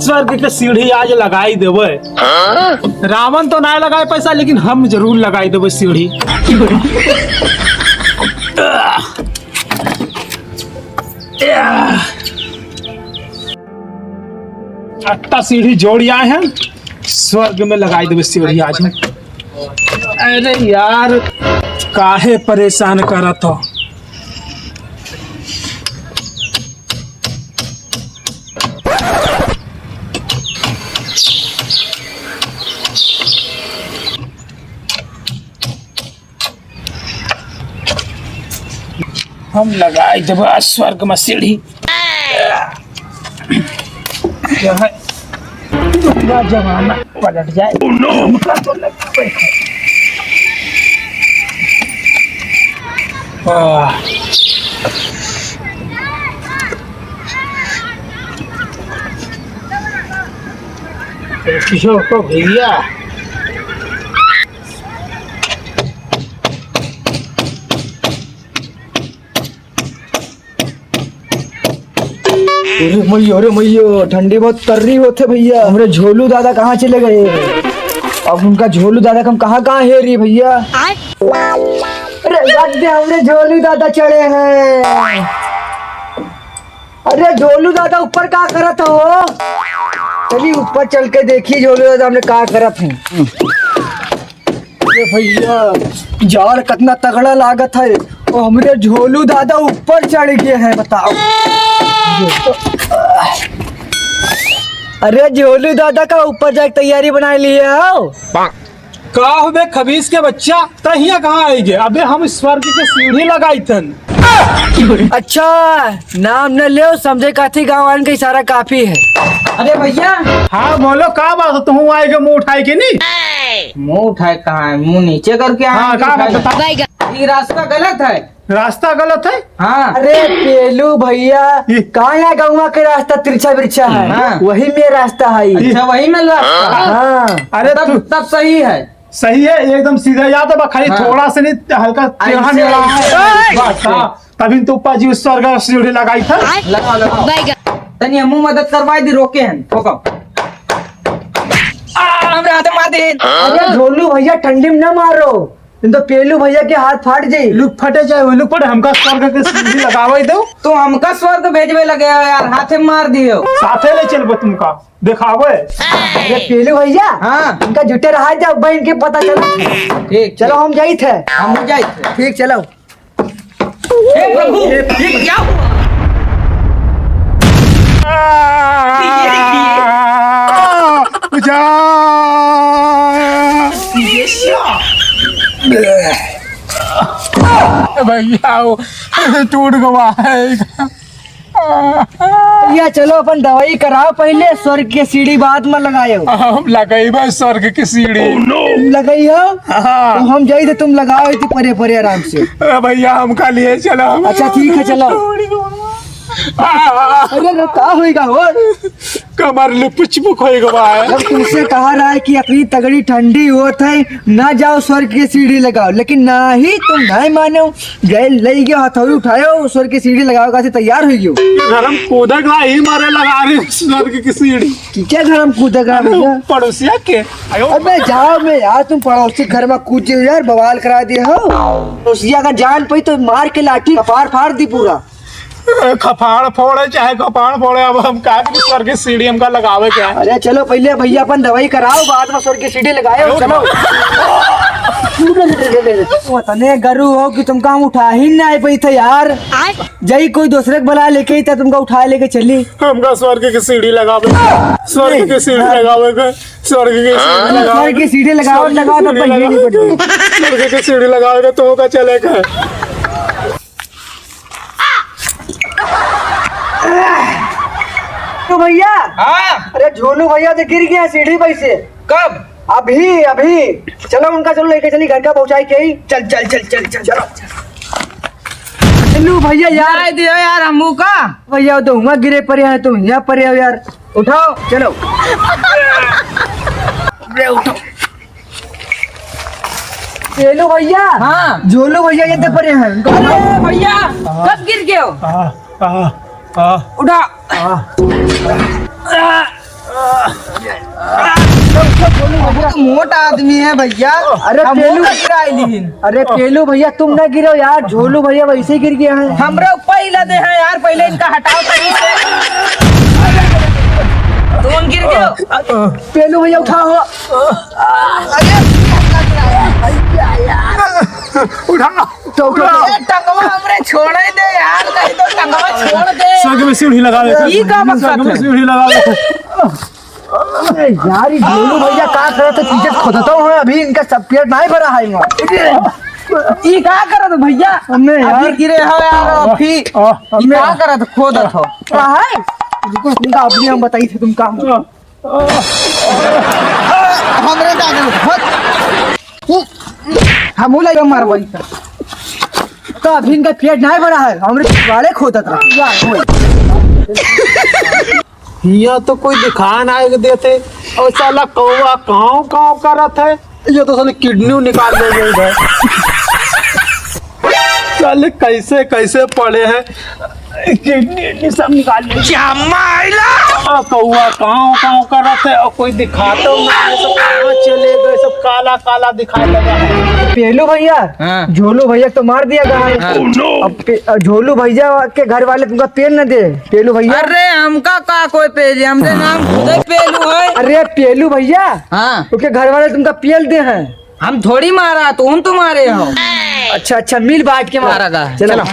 स्वर्ग के सीढ़ी आज लगाई देवे। रावण तो ना लगाए पैसा, लेकिन हम जरूर लगाई देवे सीढ़ी। अट्टा सीढ़ी जोड़ आए हैं, स्वर्ग में लगाई देवे सीढ़ी आज। अरे यार काहे परेशान करत हो। हम लगाए जब स्वर्ग में सीढ़ी। क्या है पूरा जमाना पलट जाए। हमका तो लगता है। किशोर को भैया अरे मैयो ठंडी बहुत कर रही होते भैया। हमारे झोलू दादा कहाँ चले गए? अब उनका झोलू दादा हम कहाँ है रही भैया। अरे लगते हमरे झोलू दादा चढ़े हैं। अरे झोलू दादा ऊपर क्या करत हो? चलिए ऊपर चल के देखिए झोलू दादा हमने क्या करत है। अरे भैया जाड़ कितना तगड़ा लागत है और हमरे झोलू दादा ऊपर चढ़ गए हैं, बताओ। अरे झोलू दादा का ऊपर जाके तैयारी बना ली है। का बे खबीस के बच्चा तहिया कहाँ आएगे? अबे हम स्वर्ग के सीढ़ी लगाई थन। अच्छा नाम न ले, समझे काथी गाँव वाले का इशारा काफी है। अरे भैया हाँ बोलो का बात है? तुम आएगे मुँह उठाए के नहीं? मुंह उठाए कहाँ है? मुंह नीचे करके हाँ का बात बता। ये रास्ता गलत है। रास्ता गलत है? हाँ अरे पेलू भैया कहाँ है? गाँव के रास्ता तिरछा बिरछा है। हाँ। वही में रास्ता है। अच्छा वही में रास्ता। हाँ अरे तब सही है। सही है एकदम सीधा। या तो खाली हाँ। थोड़ा से नहीं हल्का टेढ़ा ऐसे- मेढ़ा है। ऐसे- बस, हाँ। तभी तो ऊपर जी उस स्वर्ग सीढ़ी लगाई था। लगाओ लगाओ तनी हमू मदद करवाई दी। रोके हैं ठोको। हमरे हाथ मार दे। अरे झोलू भैया ठंडी में न मारो, तो पेलू भैया के हाथ फाट जाये। लुक फटे चाहे वो लुक फटे, हमका स्वर्ग के सीढ़ी लगावे दो। तो हमका स्वर्ग भेजवे लगे हो यार, हाथे मार दियो। साथे ले चलबो तुमका दिखावे। अरे पेलू भैया हाँ इनका जुटे रहा जब बहन के पता चला। ठीक चलो हम जाई थे। हम जाए। ठीक चलो। हे प्रभु ये क्या हुआ? भैया टूट गवा है। भैया चलो अपन दवाई कराओ पहले, स्वर्ग के सीढ़ी बाद में लगायो। हम लगाई बा स्वर्ग की सीढ़ी। लगाई हो हाँ। तो हम जाई थे, तुम लगाओ थी परे परे आराम से। भैया हमका लिए चलो। अच्छा ठीक है चलो। अरे क्या होएगा हो? कमर लिपुचपुक हो गवा है। जब तुमसे कहा रहा है कि अपनी तगड़ी ठंडी होत है ना जाओ स्वर्ग की सीढ़ी लगाओ, लेकिन ना ही तुम नहीं मानो। गए ले गए हथौड़ी उठायो स्वर्ग की सीढ़ी लगाओ का तैयार हो गयो। गरम कूदक ही मारे लगा रहे स्वर्ग की सीढ़ी। क्या घर में कूदा करा भैया? पड़ोसिया के अबे जाओ मैं यार, तुम पड़ोसी घर में कूद यार, बवाल करा दिए हो। पड़ोसिया का जान पई तो मार के लाठी कपार फाड़ दी पूरा। खपाड़ फोड़े चाहे कपाड़ फोड़े, अब हम का स्वर्ग की सीढ़ी हमका लगावे क्या? अरे चलो पहले भैया अपन दवाई कराओ, बाद में स्वर्ग की सीढ़ी लगाओ। चलो तने गरु हो कि तुमका हम उठा ही नहीं आए पाई थे यार। जई कोई दूसरे को बुला लेके ही तुमका उठा लेके चली। हमका स्वर्ग की सीढ़ी लगावे। स्वर्ग की सीढ़ी लगावे के। स्वर्ग की सीढ़ी लगावे। स्वर्ग की सीढ़ी लगाओ लगाओ तो पहिए नहीं पड़ती। स्वर्ग की सीढ़ी लगावे के तो का चलेगा। तो भैया हाँ अरे झोलू भैया तो गिर गया सीढ़ी पे से। कब? अभी अभी चलो उनका, चलो लेके चली घर का पहुंचाई के ही। चल चल चल चल चल चलो चलो भैया यार। जाए दियो यार हमू का। भैया तो वहाँ गिरे पड़े हैं, तुम यहाँ पड़े हो यार। उठाओ चलो। अरे उठो। चलो भैया। हाँ झोलू भैया ये तो पड़े हैं। अरे भैया कब गिर गए हो? उठा। मोटा आदमी है भैया। अरे हम पेलू, मुंह गिराए लीन। अरे पेलू भैया तुम ना गिरो यार, झोलू भैया वैसे ही गिर गया है। हमरा पहले दे हैं यार, पहले इनका हटाओ कहीं से। तुम गिर गए हो। पेलू भैया उठाओ। उठा तो उठो। ए, टंगवा हमरे छोड़े दे यार, कहीं तो टंगवा छोड़ दे। स्वर्ग में सीढ़ी लगा देते ये का मकसद स्वर्ग में है? सीढ़ी लगा देते अरे यार ये झोलू भैया का करे तो पीछे खोदता हूँ, अभी इनका सब पेट नहीं भरा है यहाँ। ये का करत भैया? हमने यार अभी गिरे हो यार, अभी ये हमने का करत खोदत हो? क्या है तुमका अपनी हम बताई थे तुम काम। हमरे का हम बोला मार भाई तो अभी इनका पेट नहीं भरा है, हमरे वाले खोदत रहा। यहाँ तो कोई दिखा नहीं देते और साला कौवा काव काव करत है। ये तो साले किडनी निकाल ले इधर। साले कैसे कैसे पड़े हैं, किडनी सब निकाल ले। कौवा काव काव करत है और कोई दिखाता नहीं, सब कहाँ चले गए, सब काला काला दिखाई लगा है। पेलू भैया हाँ। झोलू भैया तो मार दिया गया है। अब झोलू भैया के घर वाले तुमका पेल न दे। पेलू भैया अरे हमका का कोई पेल, हमरे नाम खुद ही पेलू है। अरे पेलू भैया हाँ, उसके घर वाले तुमका पेल दे हैं। हम थोड़ी मारा, तुम तो मारे हो। अच्छा अच्छा मिल बांट के मारा गा। चलो